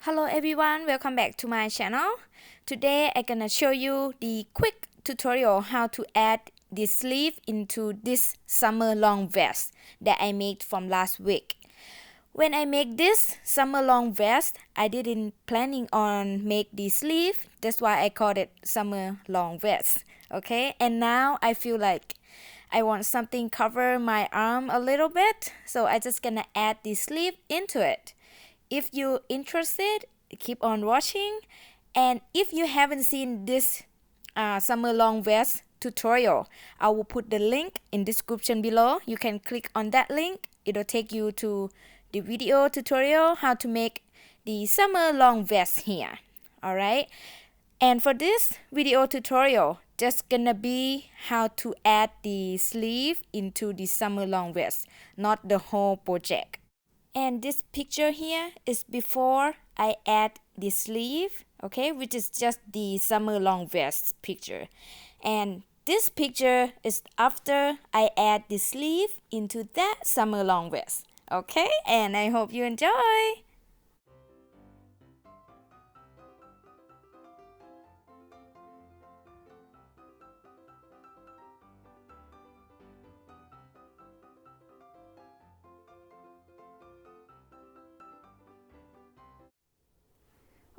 Hello everyone, welcome back to my channel. Today I'm gonna show you the quick tutorial how to add the sleeve into this summer long vest that I made from last week. When I make this summer long vest, I didn't planning on make the sleeve. That's why I called it summer long vest. Okay, and now I feel like I want something cover my arm a little bit, so I just gonna add the sleeve into it. If you're interested, keep on watching. And if you haven't seen this summer long vest tutorial, I will put the link in description below. You can click on that link. It'll take you to the video tutorial how to make the summer long vest here. Alright. And for this video tutorial, just gonna be how to add the sleeve into the summer long vest, not the whole project. And this picture here is before I add the sleeve, okay, which is just the summer long vest picture. And this picture is after I add the sleeve into that summer long vest, okay? And I hope you enjoy.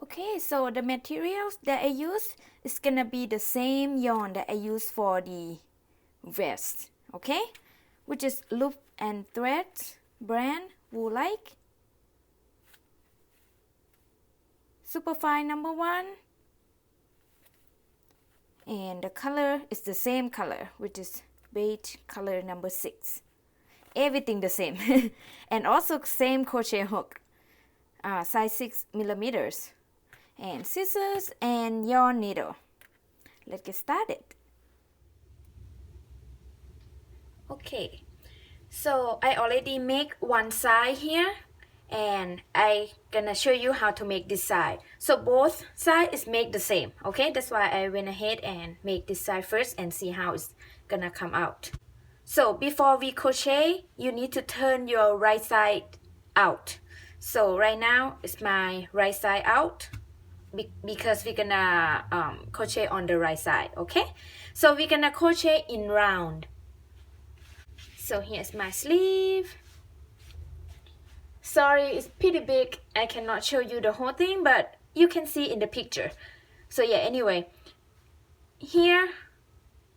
Okay, so the materials that I use is gonna be the same yarn that I use for the vest, okay? Which is Loop and Threads brand Wool-like. Superfine #1. And the color is the same color, which is beige color #6. Everything the same. And also same crochet hook, size 6mm. And scissors and yarn needle. Let's get started. Okay, so I already make one side here, and I gonna show you how to make this side. So both sides is make the same, okay? That's why I went ahead and make this side first and see how it's gonna come out. So before we crochet, you need to turn your right side out. So right now it's my right side out, because we're gonna crochet on the right side, okay? So we're gonna crochet in round. So here's my sleeve. Sorry, it's pretty big. I cannot show you the whole thing, but you can see in the picture. So yeah, anyway, here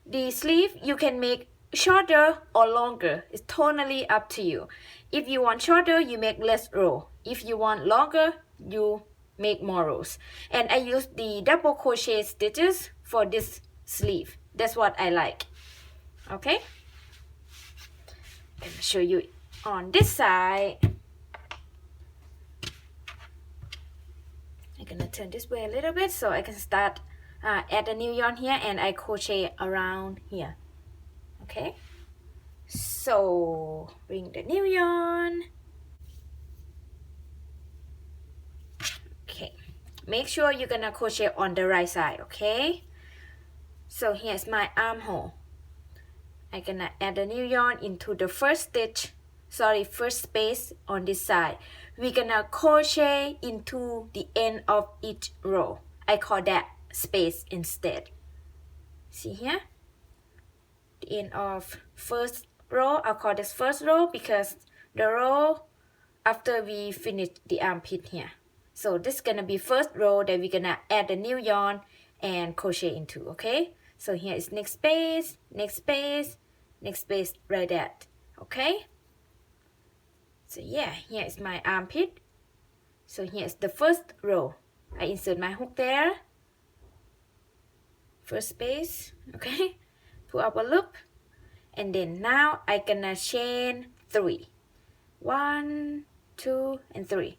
the sleeve you can make shorter or longer. It's totally up to you. If you want shorter, you make less row. If you want longer, you make more rows. And I use the double crochet stitches for this sleeve. That's what I like. Okay, I'm gonna show you on this side. I'm gonna turn this way a little bit so I can start add a new yarn here, and I crochet around here. Okay, so bring the new yarn. Okay, make sure you're gonna crochet on the right side, okay? So here's my armhole. I'm gonna add a new yarn into the first space on this side. We're gonna crochet into the end of each row. I call that space instead. See here? The end of first row, I'll call this first row because the row after we finish the armpit here. So this is gonna be first row that we're gonna add a new yarn and crochet into, okay? So here is next space, next space, next space, like that, okay? So yeah, here is my armpit. So here's the first row. I insert my hook there. First space, okay? Pull up a loop. And then now I gonna chain 3. 1, 2, and 3.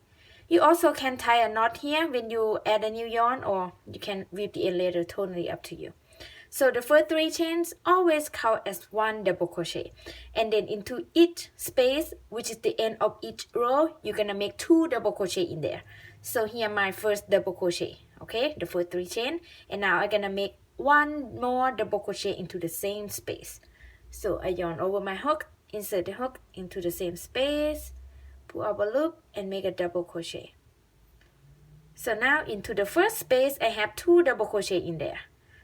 You also can tie a knot here when you add a new yarn, or you can weave the end later, totally up to you. So the first 3 chains always count as 1 double crochet. And then into each space, which is the end of each row, you're gonna make 2 double crochet in there. So here my first double crochet, okay? The first 3 chain. And now I'm gonna make 1 more double crochet into the same space. So I yarn over my hook, insert the hook into the same space, pull up a loop and make a double crochet. So now into the first space, I have 2 double crochet in there.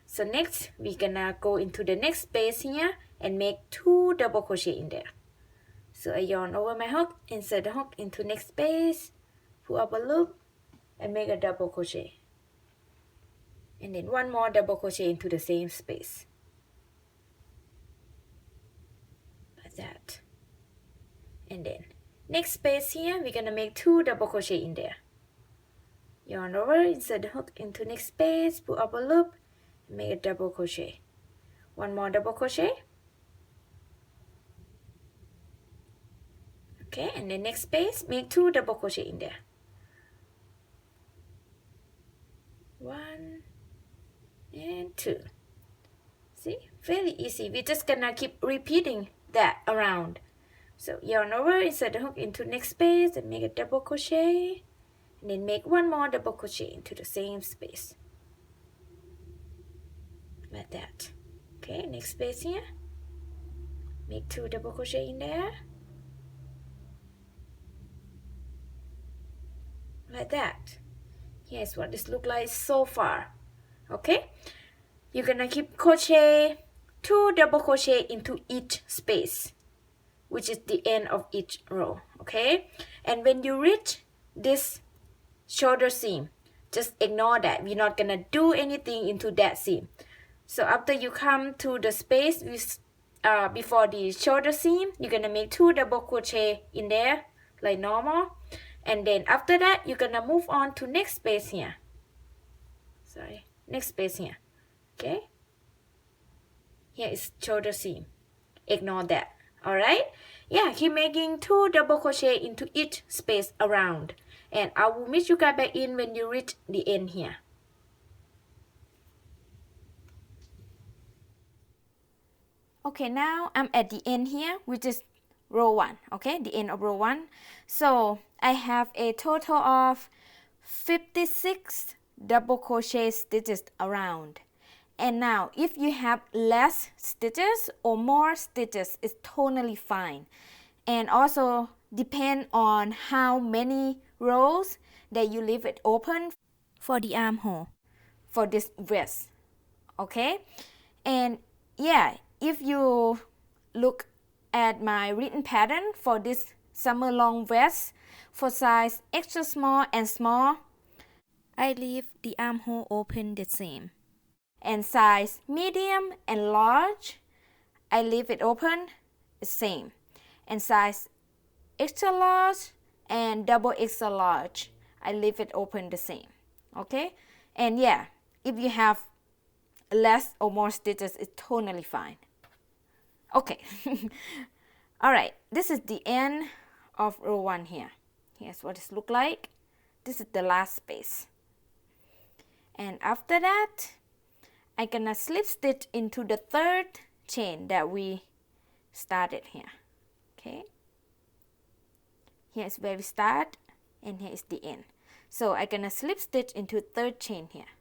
So next, we're gonna go into the next space here and make 2 double crochet in there. So I yarn over my hook, insert the hook into next space, pull up a loop, and make a double crochet. And then 1 more double crochet into the same space. Like that. And then next space here, we're gonna make 2 double crochet in there. Yarn over, insert the hook into next space, pull up a loop, and make a double crochet. 1 more double crochet. Okay, and the next space, make 2 double crochet in there. 1 and 2. See, very easy. We're just gonna keep repeating that around. So yarn over, insert the hook into next space and make a double crochet, and then make 1 more double crochet into the same space. Like that. Okay, next space here. Make 2 double crochet in there. Like that. Here's what this looks like so far. Okay, you're gonna keep crochet 2 double crochet into each space, which is the end of each row. Okay, and when you reach this shoulder seam, just ignore that. We're not gonna do anything into that seam. So after you come to the space with before the shoulder seam, you're gonna make 2 double crochet in there like normal, and then after that you're gonna move on to next space here. Next space here. Okay, here is shoulder seam. Ignore that. All right, yeah, keep making 2 double crochet into each space around, and I will meet you guys back in when you reach the end here. Okay, now I'm at the end here, which is row 1. Okay, the end of row 1. So I have a total of 56 double crochet stitches around. And now if you have less stitches or more stitches, it's totally fine. And also depend on how many rows that you leave it open for the armhole for this vest. Okay, and yeah, if you look at my written pattern for this summer long vest for size extra small and small, I leave the armhole open the same. And size medium and large, I leave it open the same. And size extra large and double extra large, I leave it open the same. Okay, and yeah, if you have less or more stitches, it's totally fine. Okay. Alright, this is the end of row 1 here. Here's what it looks like. This is the last space. And after that, I'm gonna slip stitch into the 3rd chain that we started here. Okay, here's where we start and here is the end. So I'm gonna slip stitch into 3rd chain here.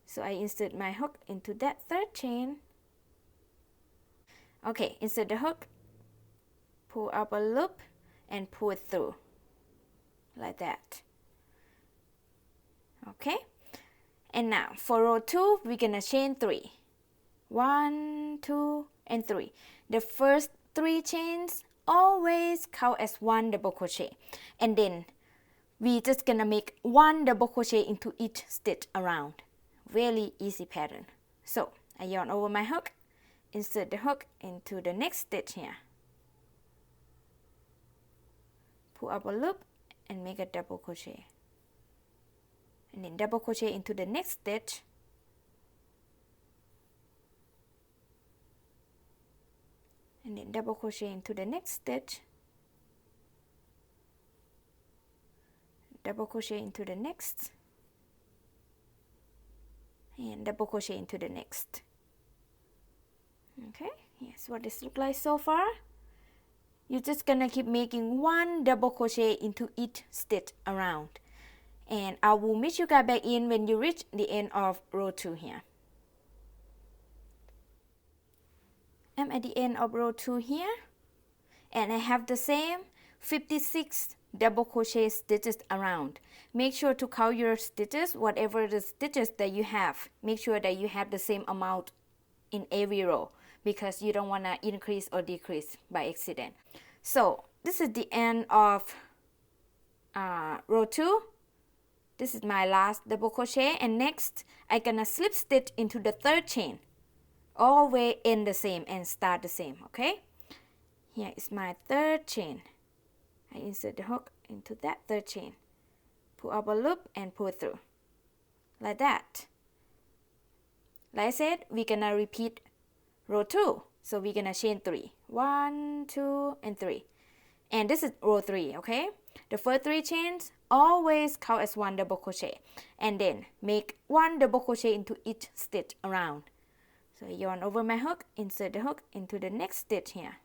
So I insert my hook into that 3rd chain. Okay, insert the hook, pull up a loop and pull it through like that. Okay, and now for row 2, we're gonna chain 3. 1, 2, and 3. The first 3 chains always count as 1 double crochet, and then we just gonna make 1 double crochet into each stitch around. Really easy pattern. So I yarn over my hook, insert the hook into the next stitch here, pull up a loop and make a double crochet, and then double crochet into the next stitch, and then double crochet into the next stitch, double crochet into the next, and double crochet into the next. Okay, here's what this looks like so far. You're just gonna keep making 1 double crochet into each stitch around, and I will meet you guys back in when you reach the end of row 2 here. I'm at the end of row 2 here, and I have the same 56 double crochet stitches around, make sure to count your stitches, whatever the stitches that you have. Make sure that you have the same amount in every row, because you don't want to increase or decrease by accident. So this is the end of row 2. This is my last double crochet, and next I'm gonna slip stitch into the 3rd chain. Always end the same and start the same, okay? Here is my 3rd chain. I insert the hook into that 3rd chain. Pull up a loop and pull through. Like that. Like I said, we're gonna repeat row 2. So we're gonna chain 3. 1, 2, and 3. And this is row 3, okay? The first 3 chains always count as 1 double crochet. And then make 1 double crochet into each stitch around. So yarn over my hook, insert the hook into the next stitch here.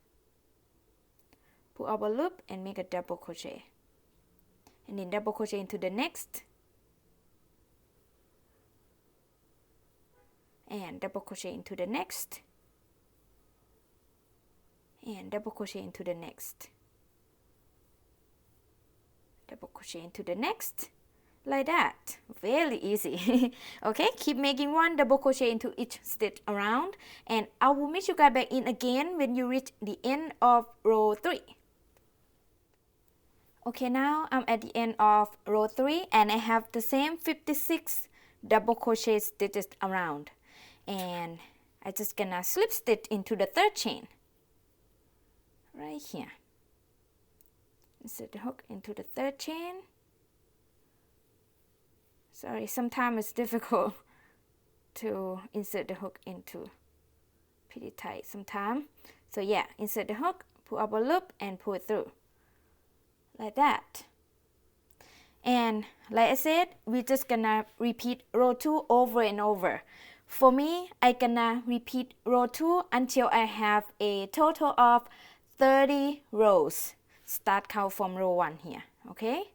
Pull up a loop and make a double crochet. And then double crochet into the next. And double crochet into the next. And double crochet into the next. Double crochet into the next. Like that. Very easy. Okay, keep making 1 double crochet into each stitch around, and I will meet you guys back in again when you reach the end of row 3. Okay, now I'm at the end of row 3 and I have the same 56 double crochet stitches around, and I just gonna slip stitch into the 3rd chain right here. Insert the hook into the 3rd chain. Sorry, sometimes it's difficult to insert the hook into, pretty tight sometimes. So yeah, insert the hook, pull up a loop and pull it through. Like that. And like I said, we're just gonna repeat row 2 over and over. For me, I gonna repeat row 2 until I have a total of 30 rows. Start count from row 1 here, okay?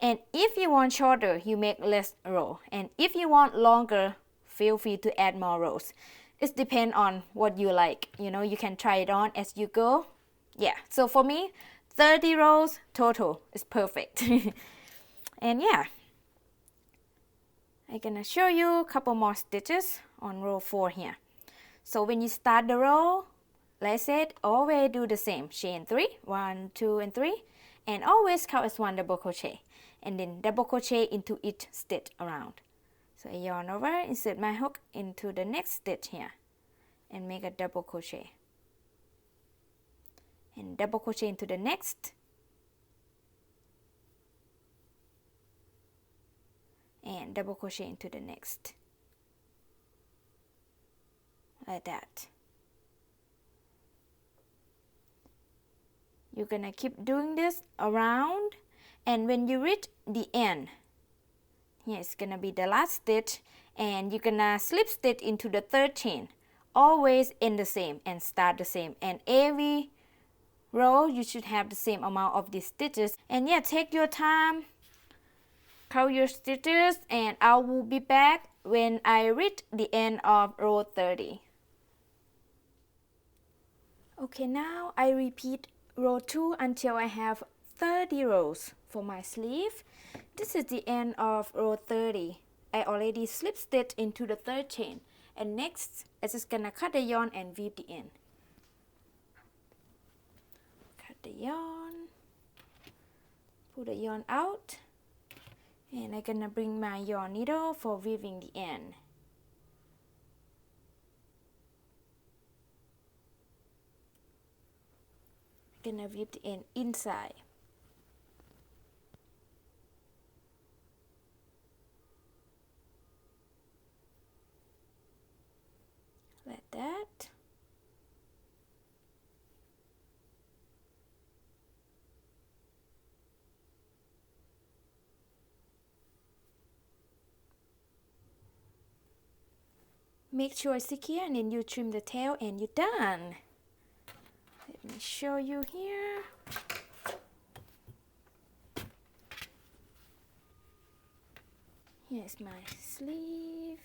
And if you want shorter, you make less row. And if you want longer, feel free to add more rows. It depends on what you like. You know, you can try it on as you go. Yeah, so for me, 30 rows total is perfect. And yeah, I'm gonna show you a couple more stitches on row 4 here. So when you start the row, like I said, always do the same. Chain 3, 1, 2, and 3. And always count as 1 double crochet. And then double crochet into each stitch around. So I yarn over, insert my hook into the next stitch here. And make a double crochet. And double crochet into the next. And double crochet into the next. Like that. You're gonna keep doing this around, and when you reach the end, here it's gonna be the last stitch, and you're gonna slip stitch into the 3rd chain. Always end the same and start the same, and every row you should have the same amount of these stitches. And yeah, take your time, count your stitches, and I will be back when I reach the end of row 30. Okay, now I repeat row 2 until I have 30 rows for my sleeve. This is the end of row 30. I already slip stitch into the 3rd chain, and next I'm just gonna cut the yarn and weave the end. Cut the yarn, pull the yarn out, and I'm gonna bring my yarn needle for weaving the end. Gonna weave the end inside. Like that. Make sure it's secure, and then you trim the tail and you're done. Let me show you here. Here's my sleeve.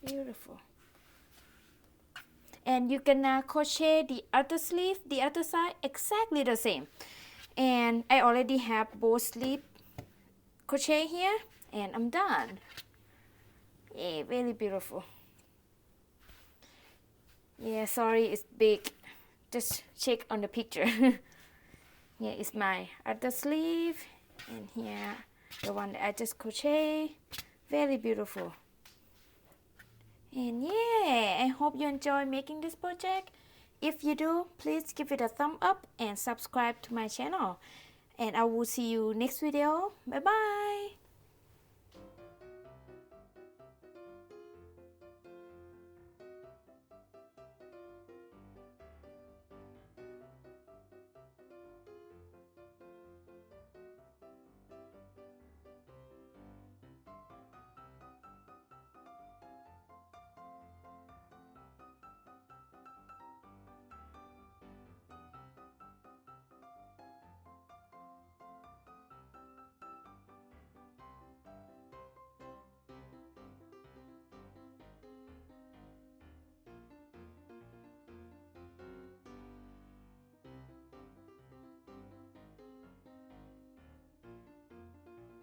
Beautiful. And you can crochet the other sleeve, the other side, exactly the same. And I already have both sleeve crochet here, and I'm done. Yeah, very beautiful. Yeah, sorry, it's big. Just check on the picture. Here is my other sleeve, and here the one that I just crochet. Very beautiful. And yeah, I hope you enjoy making this project. If you do, please give it a thumb up and subscribe to my channel. And I will see you next video. Bye bye.